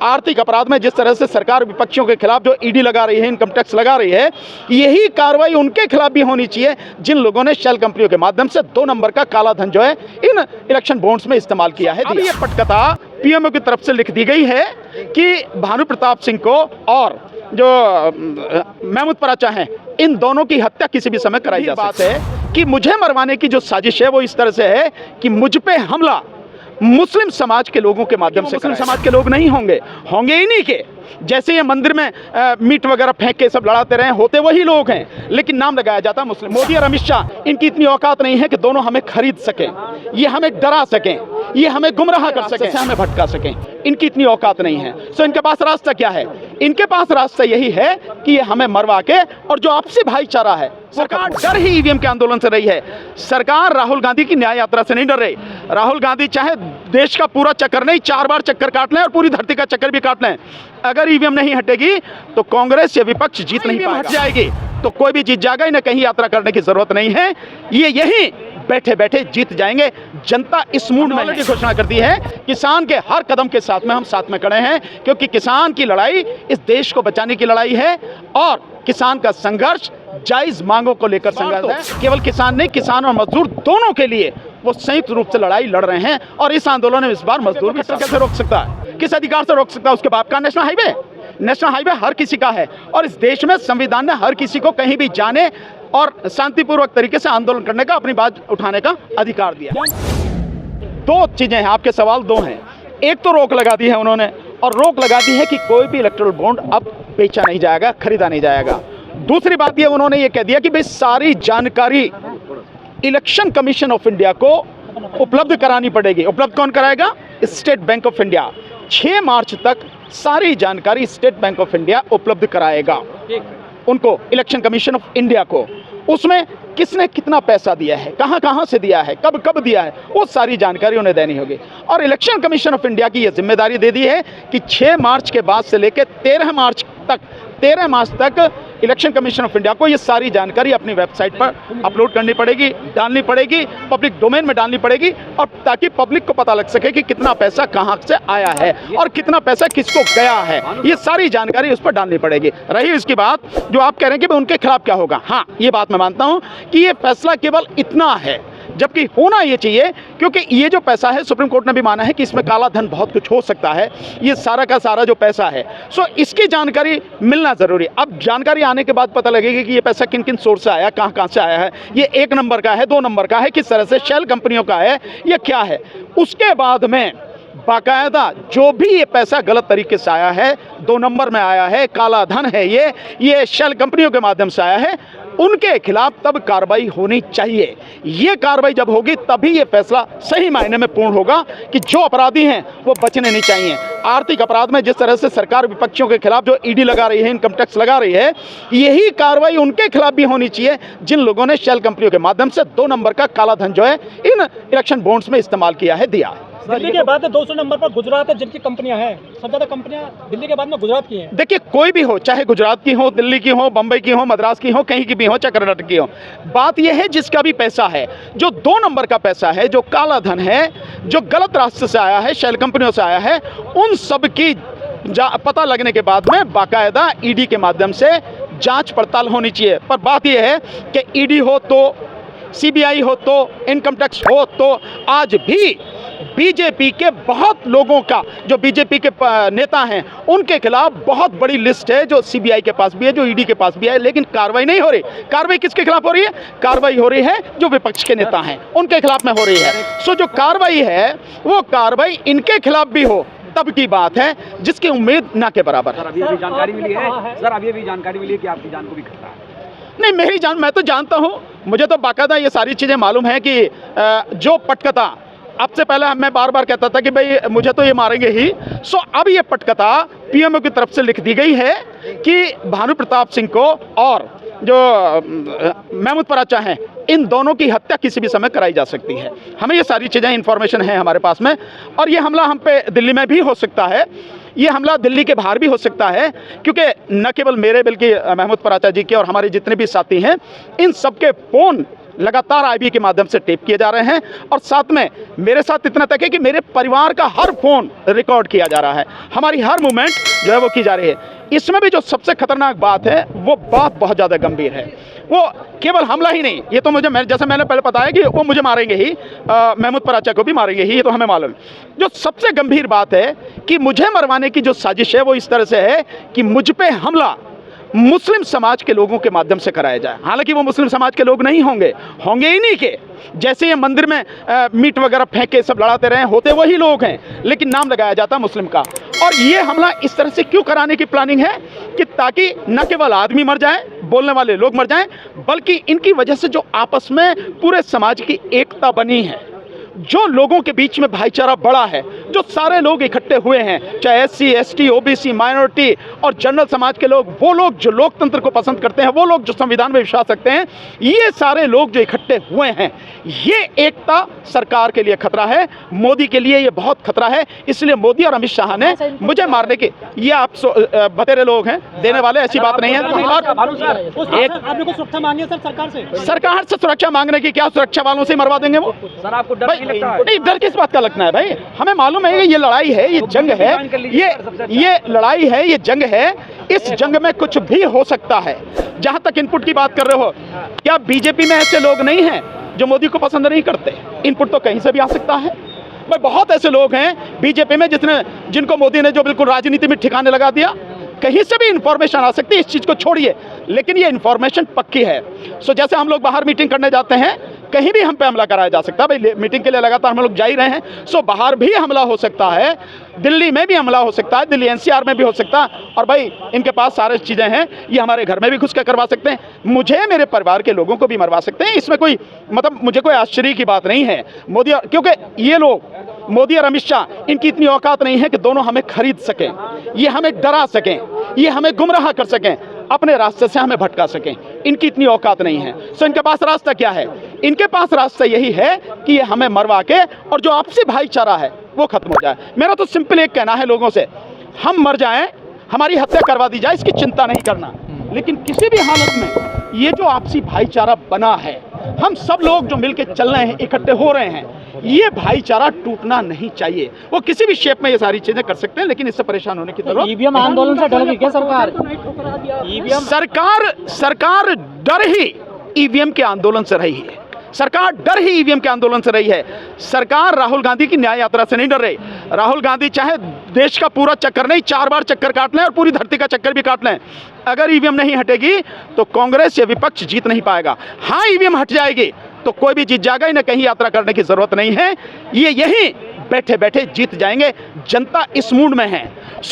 आर्थिक अपराध में जिस तरह से सरकार विपक्षियों के खिलाफ जो ईडी लगा रही है, इनकम टैक्स लगा रही है, यही कार्रवाई उनके खिलाफ भी होनी चाहिए जिन लोगों ने शेल कंपनियों के माध्यम से 2 नंबर का काला धन जो है इन इलेक्शन बॉन्ड्स में इस्तेमाल किया है। अब ये पटकथा पीएमओ की तरफ से लिख दी गई है कि भानु प्रताप सिंह को और जो महमूद पराचा हैं, इन दोनों की हत्या किसी भी समय कराई जा सकती है। कि मुझे मरवाने की जो साजिश है वो इस तरह से है कि मुझ पे हमला मुस्लिम समाज के लोगों के माध्यम से, मुस्लिम समाज के लोग नहीं होंगे, होंगे ही नहीं के जैसे ये मंदिर में मीट वगैरह फेंक के सब लड़ाते रहे, होते वही लोग हैं, लेकिन नाम लगाया जाता है मुस्लिम। मोदी और अमित शाह, इनकी इतनी औकात नहीं है कि दोनों हमें खरीद सकें, ये हमें डरा सकें, ये हमें गुमराह कर सकें, हमें भटका सकें, इनकी इतनी औकात नहीं है। सो इनके पास रास्ता क्या है? इनके पास रास्ता यही है कि ये हमें मरवा के, और जो आपसी भाईचारा है, सरकार डर ही ईवीएम के आंदोलन से रही है। सरकार राहुल गांधी की न्याय यात्रा से नहीं डर रही। राहुल गांधी चाहे देश का पूरा चक्कर नहीं, 4 बार चक्कर काट लें और पूरी धरती का चक्कर भी काट लें, अगर ईवीएम नहीं हटेगी तो कांग्रेस या विपक्ष जीत नहीं पाएगा। हट जाएगी तो कोई भी जीत जाएगा, इन्हें कहीं यात्रा करने की जरूरत नहीं है, ये यही बैठे बैठे जीत जाएंगे। जनता इस मूड में की घोषणा कर दी है। किसान के हर कदम के साथ में हम साथ में खड़े हैं, क्योंकि किसान की लड़ाई इस देश को बचाने की लड़ाई है और किसान का संघर्ष जायज मांगों को लेकर संघर्ष है। केवल किसान नहीं, किसान और मजदूर दोनों के लिए वो संयुक्त रूप से लड़ाई लड़ रहे हैं। और इस आंदोलन में इस बार मजदूर भी कैसे रोक सकता है, किस अधिकार से रोक सकता है? उसके बाप का नेशनल हाईवे, नेशनल हाईवे हर किसी का है और इस देश में संविधान ने हर किसी को कहीं भी जाने और शांतिपूर्वक तरीके से आंदोलन करने का, अपनी बात उठाने का अधिकार दिया। 2 चीजें हैं, आपके सवाल 2 हैं। एक तो रोक लगा दी है उन्होंने, और रोक लगा दी है कि कोई भी इलेक्टोरल बॉन्ड अब बेचा नहीं जाएगा, खरीदा नहीं जाएगा। दूसरी बात ये उन्होंने ये कह दिया कि भाई सारी जानकारी इलेक्शन कमीशन ऑफ इंडिया को उपलब्ध करानी पड़ेगी। उपलब्ध कौन कराएगा? State bank of India. 6 मार्च तक सारी जानकारी स्टेट बैंक ऑफ इंडिया उपलब्ध कराएगा उनको, इलेक्शन कमीशन ऑफ इंडिया को। उसमें किसने कितना पैसा दिया है, कहां कहां से दिया है, कब कब दिया है, वो सारी जानकारी उन्हें देनी होगी। और इलेक्शन कमीशन ऑफ इंडिया की ये जिम्मेदारी दे दी है कि 6 मार्च के बाद से लेकर 13 मार्च तक इलेक्शन कमीशन ऑफ इंडिया को ये सारी जानकारी अपनी वेबसाइट पर अपलोड करनी पड़ेगी, डालनी पड़ेगी, पब्लिक डोमेन में डालनी पड़ेगी, और ताकि पब्लिक को पता लग सके कि कितना पैसा कहां से आया है और कितना पैसा किसको गया है। ये सारी जानकारी उस पर डालनी पड़ेगी। रही इसकी बात जो आप कह रहे हैं कि उनके खिलाफ क्या होगा, हाँ ये बात मैं मानता हूं कि ये फैसला केवल इतना है, जबकि होना ये चाहिए, क्योंकि ये जो पैसा है, सुप्रीम कोर्ट ने भी माना है कि इसमें काला धन बहुत कुछ हो सकता है। ये सारा का सारा जो पैसा है, सो इसकी जानकारी मिलना जरूरी। अब जानकारी आने के बाद पता लगेगी कि ये पैसा किन किन सोर्स से आया, कहां से आया है, ये 1 नंबर का है, 2 नंबर का है, किस तरह से शेल कंपनियों का है, ये क्या है। उसके बाद में बाकायदा जो भी ये पैसा गलत तरीके से आया है, 2 नंबर में आया है, काला धन है, ये शेल कंपनियों के माध्यम से आया है, उनके खिलाफ तब कार्रवाई होनी चाहिए। ये कार्रवाई जब होगी तभी ये फैसला सही मायने में पूर्ण होगा कि जो अपराधी हैं वो बचने नहीं चाहिए। आर्थिक अपराध में जिस तरह से सरकार विपक्षियों के खिलाफ जो ईडी लगा रही है, इनकम टैक्स लगा रही है, यही कार्रवाई उनके खिलाफ भी होनी चाहिए जिन लोगों ने शेल कंपनियों के माध्यम से 2 नंबर का काला धन जो है इन इलेक्शन बॉन्ड्स में इस्तेमाल किया है, दिया। दिल्ली के बाद 200 नंबर पर गुजरात है, जिनकी कंपनियां हैं, सबसे ज्यादा कंपनियां दिल्ली के बाद में गुजरात की हैं। देखिए, कोई भी हो, चाहे गुजरात की हो, दिल्ली की हो, बंबई की हो, मद्रास की हो, कहीं की भी हो, चाहे कर्नाटक की हो, बात यह है जिसका भी पैसा है, जो 2 नंबर का पैसा है, जो काला धन है, जो गलत रास्ते से आया है, शेल कंपनियों से आया है, उन सब की पता लगने के बाद में बाकायदा ईडी के माध्यम से जांच पड़ताल होनी चाहिए। पर बात यह है कि ईडी हो तो, सीबीआई हो तो, इनकम टैक्स हो तो, आज भी बीजेपी के बहुत लोगों का, जो बीजेपी के नेता हैं, उनके खिलाफ बहुत बड़ी लिस्ट है, जो सीबीआई के पास भी है, जो ईडी के पास भी है, लेकिन कार्रवाई नहीं हो रही। कार्रवाई किसके खिलाफ हो रही है? कार्रवाई हो रही है जो विपक्ष के नेता हैं, उनके खिलाफ में हो रही है। सो जो कार्रवाई है वो कार्रवाई इनके खिलाफ भी हो तब की बात है, जिसकी उम्मीद ना के बराबर है। अभी जानकारी मिली है सर, अभी जानकारी मिली है कि आपकी जान को भी खतरा है। नहीं, मेरी जान, मैं तो जानता हूं, मुझे तो बाकायदा ये सारी चीजें मालूम है कि जो पटकथा, अब से पहले मैं बार बार कहता था कि भाई मुझे तो ये मारेंगे ही, सो अब ये पटकथा पीएमओ की तरफ से लिख दी गई है कि भानु प्रताप सिंह को और जो महमूद पराचा हैं, इन दोनों की हत्या किसी भी समय कराई जा सकती है। हमें ये सारी चीज़ें, इन्फॉर्मेशन है हमारे पास में, और ये हमला हम पे दिल्ली में भी हो सकता है, ये हमला दिल्ली के बाहर भी हो सकता है, क्योंकि न केवल मेरे बल्कि महमूद पराचा जी के और हमारे जितने भी साथी हैं, इन सबके फ़ोन लगातार आईबी के माध्यम से टेप किए जा रहे हैं और साथ में मेरे साथ इतना तक है कि मेरे परिवार का हर फोन रिकॉर्ड किया जा रहा है, हमारी हर मूवमेंट जो है वो की जा रही है। इसमें भी जो सबसे खतरनाक बात है वो बात बहुत ज़्यादा गंभीर है। वो केवल हमला ही नहीं, ये तो जैसे मैंने पहले बताया कि वो मुझे मारेंगे ही, महमूद पराचा को भी मारेंगे ही, ये तो हमें मालूम है। जो सबसे गंभीर बात है कि मुझे मरवाने की जो साजिश है वो इस तरह से है कि मुझ पे हमला मुस्लिम समाज के लोगों के माध्यम से कराया जाए। हालांकि वो मुस्लिम समाज के लोग नहीं होंगे, होंगे ही नहीं के जैसे ये मंदिर में मीट वगैरह फेंक के सब लड़ाते रहे, होते वही लोग हैं, लेकिन नाम लगाया जाता मुस्लिम का। और ये हमला इस तरह से क्यों कराने की प्लानिंग है कि ताकि न केवल आदमी मर जाए, बोलने वाले लोग मर जाएं, बल्कि इनकी वजह से जो आपस में पूरे समाज की एकता बनी है, जो लोगों के बीच में भाईचारा बढ़ा है, जो सारे लोग इकट्ठे हुए हैं, चाहे एससी, एसटी, ओबीसी, माइनॉरिटी और जनरल समाज के लोग, वो लोग जो लोकतंत्र को पसंद करते हैं, वो लोग जो संविधान में विश्वास रखते हैं, ये सारे लोग जो इकट्ठे हुए हैं, ये एकता सरकार के लिए खतरा है, मोदी के लिए ये बहुत खतरा है। इसलिए मोदी और अमित शाह ने मुझे मारने के, ये आप बतेरे लोग हैं, देने वाले, ऐसी बात नहीं है। आपने को सुरक्षा मांगी है सर सरकार से सुरक्षा मांगने की, क्या सुरक्षा वालों से मरवा देंगे वो? सर आपको डर नहीं लगता है? नहीं, डर किस बात का लगना है भाई? हमें मालूम है ये लड़ाई है, ये जंग है, ये लड़ाई है, ये जंग है। इस जंग में कुछ भी हो सकता है। जहां तक इनपुट की बात कर रहे हो, क्या बीजेपी में ऐसे लोग नहीं हैं जो मोदी को पसंद नहीं करते? इनपुट तो कहीं से भी आ सकता है भाई। बहुत ऐसे लोग हैं बीजेपी में जिनको मोदी ने जो बिल्कुल राजनीति में ठिकाने लगा दिया। कहीं से भी इंफॉर्मेशन आ सकती है, इस चीज़ को छोड़िए, लेकिन ये इंफॉर्मेशन पक्की है। सो जैसे हम लोग बाहर मीटिंग करने जाते हैं, कहीं भी हम पे हमला कराया जा सकता है भाई। मीटिंग के लिए लगातार हम लोग जा ही रहे हैं, सो बाहर भी हमला हो सकता है, दिल्ली में भी हमला हो सकता है, दिल्ली एनसीआर में भी हो सकता है। और भाई इनके पास सारी चीज़ें हैं, ये हमारे घर में भी घुस कर करवा सकते हैं, मुझे, मेरे परिवार के लोगों को भी मरवा सकते हैं। इसमें कोई मुझे कोई आश्चर्य की बात नहीं है। क्योंकि ये लोग, मोदी और अमित शाह, इनकी इतनी औकात नहीं है कि दोनों हमें खरीद सकें, ये हमें डरा सकें, ये हमें गुमराह कर सकें, अपने रास्ते से हमें भटका सकें। इनकी इतनी औकात नहीं है। सो इनके पास रास्ता क्या है? इनके पास रास्ता यही है कि ये हमें मरवा के और जो आपसी भाईचारा है वो खत्म हो जाए। मेरा तो सिंपल एक कहना है लोगों से, हम मर जाएं, हमारी हत्या करवा दी जाए, इसकी चिंता नहीं करना, लेकिन किसी भी हालत में ये जो आपसी भाईचारा बना है, हम सब लोग जो मिलकर चल रहे हैं, इकट्ठे हो रहे हैं, ये भाईचारा टूटना नहीं चाहिए। वो किसी भी शेप में ये सारी चीजें कर सकते हैं, लेकिन इससे परेशान होने की जरूरत। ईवीएम आंदोलन से डर गई क्या सरकार? सरकार डर ही ईवीएम के आंदोलन से रही है। सरकार डर ही ईवीएम के आंदोलन से रही है। सरकार राहुल गांधी की न्याय यात्रा से नहीं डर रही। राहुल गांधी चाहे देश का पूरा चक्कर नहीं, 4 बार चक्कर काट लें और पूरी धरती का चक्कर भी काट लें, अगर ईवीएम नहीं हटेगी तो कांग्रेस या विपक्ष जीत नहीं पाएगा। हाँ, ईवीएम हट जाएगी तो कोई भी जीत जाएगा, इन्हें कहीं यात्रा करने की जरूरत नहीं है, ये यहीं बैठे बैठे जीत जाएंगे। जनता इस मूड में है।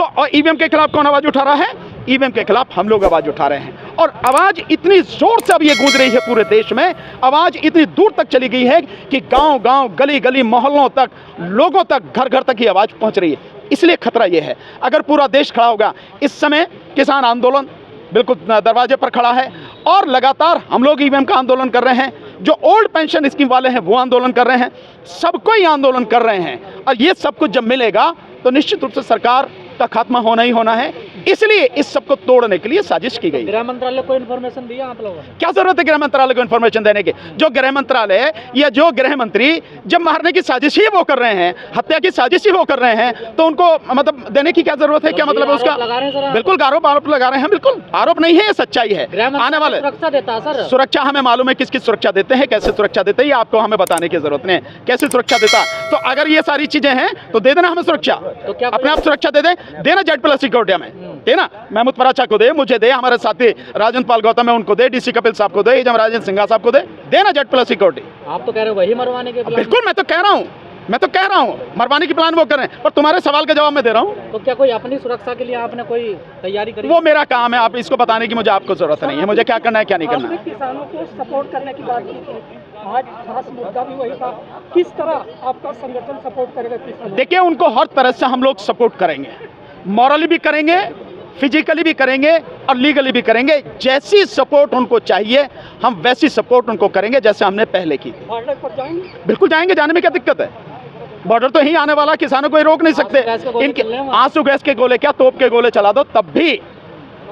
और ईवीएम के खिलाफ कौन आवाज उठा रहा है? ईवीएम के खिलाफ हम लोग आवाज उठा रहे हैं, और आवाज इतनी जोर से अब ये गूंज रही है पूरे देश में, आवाज इतनी दूर तक चली गई है कि गांव गांव, गली गली, मोहल्लों तक, लोगों तक, घर घर तक ये आवाज पहुंच रही है। इसलिए खतरा ये है, अगर पूरा देश खड़ा होगा। इस समय किसान आंदोलन बिल्कुल दरवाजे पर खड़ा है और लगातार हम लोग ईवीएम का आंदोलन कर रहे हैं। जो ओल्ड पेंशन स्कीम वाले हैं वो आंदोलन कर रहे हैं, सबको ही आंदोलन कर रहे हैं। और ये सब कुछ जब मिलेगा तो निश्चित रूप से सरकार का खात्मा होना ही होना है। इसलिए इस सब को तोड़ने के लिए साजिश की गई। गृह मंत्रालय को इन्फॉर्मेशन दिया आप लोगों ने? क्या जरूरत है गृह मंत्रालय को इन्फॉर्मेशन देने की? जो गृह मंत्रालय या जो गृह मंत्री जब मारने की साजिश ही वो कर रहे हैं, हत्या की साजिश ही वो कर रहे हैं, तो उनको देने की क्या जरूरत है? क्या मतलब है उसका? बिल्कुल आरोप लगा रहे हैं। बिल्कुल आरोप नहीं है, ये सच्चाई है। आने वाले सुरक्षा देता सर, सुरक्षा हमें मालूम है किसकी सुरक्षा देते हैं, कैसे सुरक्षा देते हैं, ये आपको हमें बताने की जरूरत नहीं है कैसे सुरक्षा देता। तो अगर ये सारी चीजें हैं तो दे देना हमें सुरक्षा, तो क्या अपने आप सुरक्षा दे देना। Z+ सिक्योरिटी में देना, महमूद पराचा को दे, मुझे दे, हमारे साथी राजेंद्र पाल गौतम है उनको दे, डीसी कपिल साहब को दे, जब राजेंद्र सिंघा साहब को देना Z+ सिक्योरिटी। आप तो कह रहे हो वही मरवाने के प्लान? बिल्कुल, मैं तो कह रहा हूँ मरवाने की प्लान वो कर रहे हैं, पर तुम्हारे सवाल का जवाब मैं दे रहा हूँ। तो क्या कोई अपनी सुरक्षा के लिए आपने कोई तैयारी करी? वो मेरा काम है, आप इसको बताने की मुझे आपको जरूरत नहीं है। मुझे क्या करना है क्या नहीं करना है। किसानों को सपोर्ट करने की बात की थी, आज खास मुद्दा भी वही था, किस तरह आपका संगठन सपोर्ट करेगा किसानों? देखिए, उनको हर तरह से हम लोग सपोर्ट करेंगे, मॉरली भी करेंगे, फिजिकली भी करेंगे और लीगली भी करेंगे। जैसी सपोर्ट उनको चाहिए हम वैसी सपोर्ट उनको करेंगे जैसे हमने पहले की। बॉर्डर पर जाएंगे? बिल्कुल जाएंगे, जाने में क्या दिक्कत है? बॉर्डर तो ही आने वाला, किसानों को रोक नहीं सकते। इनके आंसू गैस के गोले क्या, तोप के गोले चला दो तब भी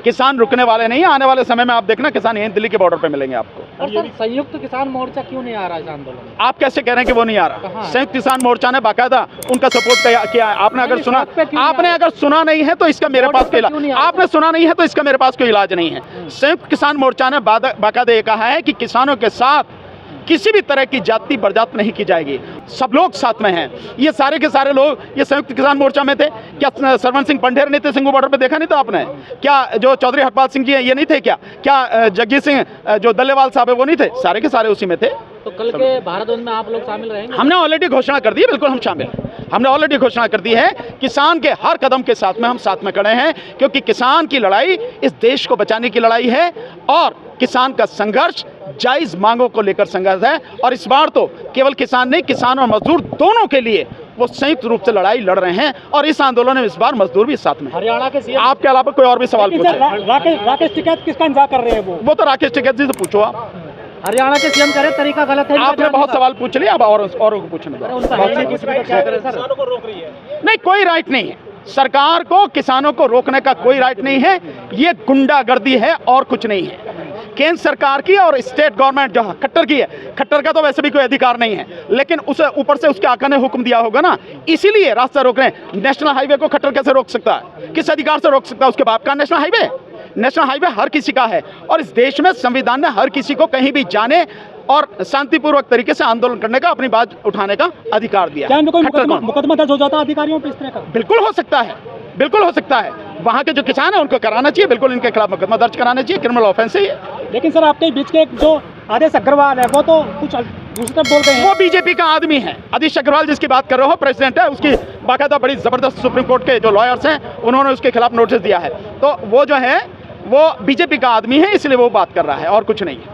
किसान रुकने वाले नहीं हैं। आने वाले समय में आप देखना किसान यहीं दिल्ली के बॉर्डर पे मिलेंगे आपको। और सर संयुक्त किसान मोर्चा क्यों नहीं आ रहा है इस आंदोलन में? आप कैसे कह रहे हैं कि वो नहीं आ रहा? कहाँ? संयुक्त किसान मोर्चा ने बाकायदा उनका सपोर्ट किया है। आपने अगर सुना, सड़क पे क्यों नहीं आपने आ अगर सुना नहीं है तो इसका मेरे बॉर्डर पास पे कोई क्यों नहीं इलाज, आ रहा? आपने सुना नहीं है तो इसका मेरे पास कोई इलाज नहीं है। संयुक्त किसान मोर्चा ने बाकायदा ये कहा है कि किसानों के साथ किसी भी तरह की जाति बरजात नहीं की जाएगी, सब लोग साथ में हैं। ये सारे के सारे लोग ये संयुक्त किसान मोर्चा में थे। क्या सरवण सिंह पंढेर नहीं थे सिंगू बॉर्डर पे? देखा नहीं था आपने? क्या जो चौधरी हरपाल सिंह जी हैं ये नहीं थे? क्या जगजीत सिंह जो दल्लेवाल साहब है वो नहीं थे? सारे के सारे उसी में थे। तो कल के भारत बंद में आप लोग शामिल रहेंगे? हमने ऑलरेडी घोषणा कर दी है, बिल्कुल हम शामिल हैं। हमने ऑलरेडी घोषणा कर दी है। किसान के हर कदम के साथ में हम साथ में खड़े हैं, क्योंकि किसान की लड़ाई इस देश को बचाने की लड़ाई है और किसान का संघर्ष जायज मांगों को लेकर संघर्ष है। और इस बार तो केवल किसान नहीं, किसान और मजदूर दोनों के लिए वो संयुक्त रूप से लड़ाई लड़ रहे हैं। और इस आंदोलन में इस बार मजदूर भी साथ में हैं। हरियाणा के सीएम आपके अलावा कोई और भी सवाल पूछे? राकेश टिकैत किसका इंतजार कर रहे हैं? वो तो राकेश टिकैत जी से पूछो आप। हरियाणा के सीएम कह रहे तरीका गलत है। आपने बहुत सवाल पूछ लिया, अब और को पूछने दो। नहीं, कोई राइट नहीं है सरकार को किसानों को रोकने का, कोई राइट नहीं है। ये गुंडागर्दी है और कुछ नहीं है। केंद्र सरकार की और स्टेट गवर्नमेंट जो खट्टर की है, खट्टर का तो वैसे भी कोई अधिकार नहीं है, लेकिन उसे ऊपर से उसके आका ने हुक्म दिया होगा ना, इसीलिए रास्ता रोक रहे हैं। नेशनल हाईवे को खट्टर कैसे रोक सकता है? किस अधिकार से रोक सकता है? उसके बाप का नेशनल हाईवे? नेशनल हाईवे हर किसी का है और इस देश में संविधान ने हर किसी को कहीं भी जाने और शांतिपूर्वक तरीके से आंदोलन करने का, अपनी बात उठाने का अधिकार दिया। क्या इनमें कोई खट्टर कौन? मुकदमा दर्ज हो जाता है अधिकारियों पे इस तरह का? बिल्कुल हो सकता है, बिल्कुल हो सकता है। वहाँ के जो किसान है उनको कराना चाहिए, बिल्कुल इनके खिलाफ मुकदमा दर्ज कराना चाहिए, क्रिमिनल ऑफेंस है ये। लेकिन सर आपके बीच के जो आदेश अग्रवाल है वो तो कुछ दूसरी तरफ बोल रहे हैं। वो बीजेपी का आदमी है। आदेश अग्रवाल जिसकी बात कर रहे हो, प्रेसिडेंट है, उसकी बाकायदा बड़ी जबरदस्त सुप्रीम कोर्ट के जो लॉयर्स हैं उन्होंने उसके खिलाफ नोटिस दिया है। तो वो जो है वो बीजेपी का आदमी है, इसलिए वो बात कर रहा है और कुछ नहीं है।